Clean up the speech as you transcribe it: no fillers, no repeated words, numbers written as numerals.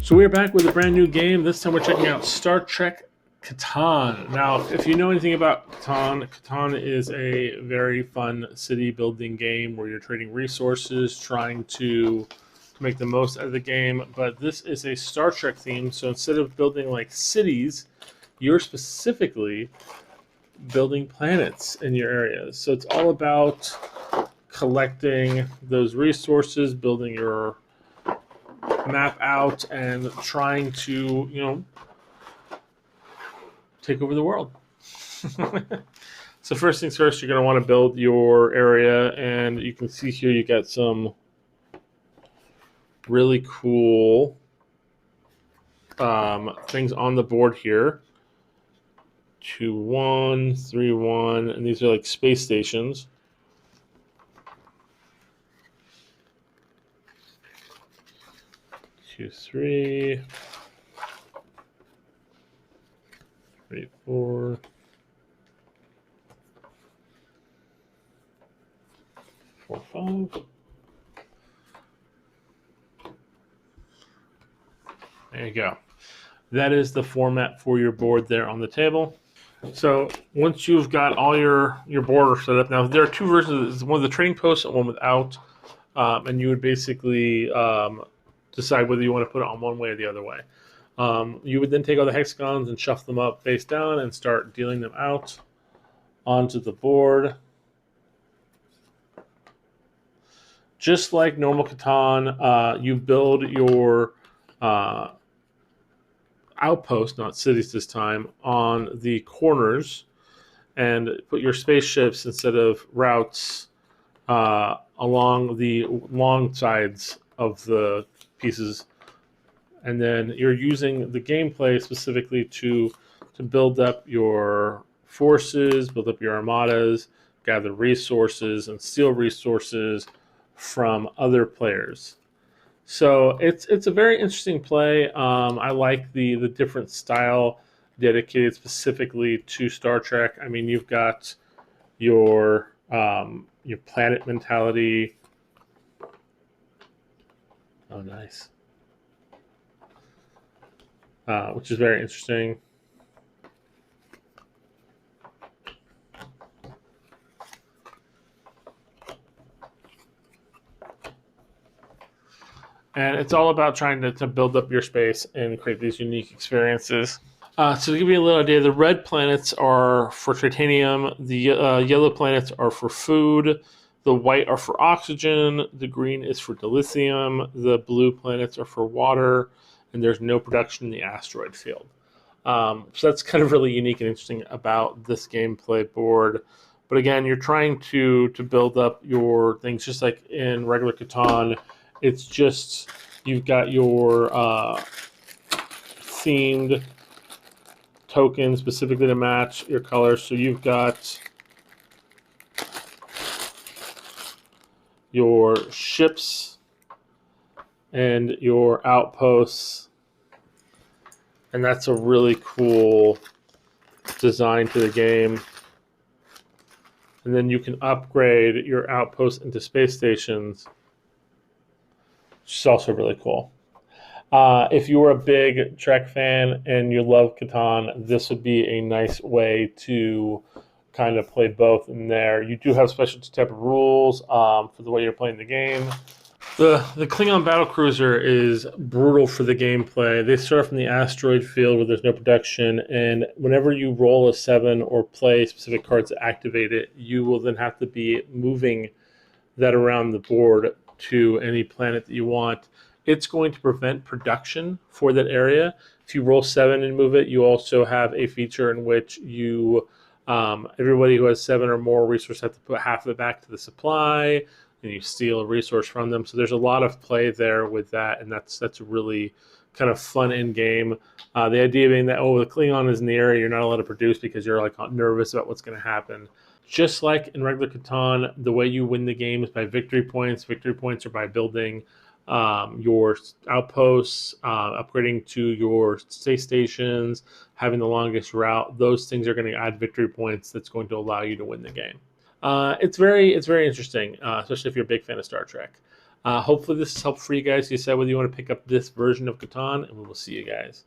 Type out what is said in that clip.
So we're back with a brand new game. This time we're checking out Star Trek Catan. Now, if you know anything about Catan, Catan is a very fun city building game where you're trading resources, trying to make the most out of the game. But this is a Star Trek theme, so instead of building like cities, you're specifically building planets in your areas. So it's all about collecting those resources, building your map out, and trying to, take over the world. So first things first, you're going to want to build your area, and you can see here you got some really cool things on the board here. 2, 1, 3, 1, and these are like space stations. 2, 3, 3, 4, 4, 5. There you go. That is the format for your board there on the table. So once you've got all your border set up, now there are two versions. One with the trading post and one without, and you would basically decide whether you want to put it on one way or the other way. You would then take all the hexagons and shuffle them up face down and start dealing them out onto the board. Just like normal Catan, you build your outpost, not cities this time, on the corners and put your spaceships instead of routes along the long sides of the pieces. And then you're using the gameplay specifically to build up your forces, build up your armadas, gather resources, and steal resources from other players. So it's a very interesting play. I like the different style dedicated specifically to Star Trek. I mean, you've got your planet mentality. Oh, nice. Which is very interesting. And it's all about trying to build up your space and create these unique experiences. So to give you a little idea, the red planets are for titanium, the yellow planets are for food, the white are for oxygen, the green is for dilithium, the blue planets are for water, and there's no production in the asteroid field. So that's kind of really unique and interesting about this gameplay board. But again, you're trying to build up your things just like in regular Catan. It's just you've got your themed tokens specifically to match your colors. So you've got your ships and your outposts. And that's a really cool design to the game. And then you can upgrade your outposts into space stations, which is also really cool. If you were a big Trek fan and you love Catan, this would be a nice way to kind of play both in there. You do have special type of rules for the way you're playing the game. The Klingon battlecruiser is brutal for the gameplay. They start from the asteroid field where there's no production, and whenever you roll a 7 or play specific cards to activate it, you will then have to be moving that around the board to any planet that you want. It's going to prevent production for that area. If you roll 7 and move it, you also have a feature in which you everybody who has 7 or more resources have to put half of it back to the supply, and you steal a resource from them. So there's a lot of play there with that, and that's really kind of fun in game. The idea being that the Klingon is in the area, you're not allowed to produce because you're like nervous about what's going to happen. Just like in regular Catan, the way you win the game is by victory points. Victory points are by building your outposts, upgrading to your space stations, having the longest route. Those things are going to add victory points that's going to allow you to win the game. It's very interesting, especially if you're a big fan of Star Trek. Hopefully this is helpful for you guys to decide whether you want to pick up this version of Catan, and we will see you guys.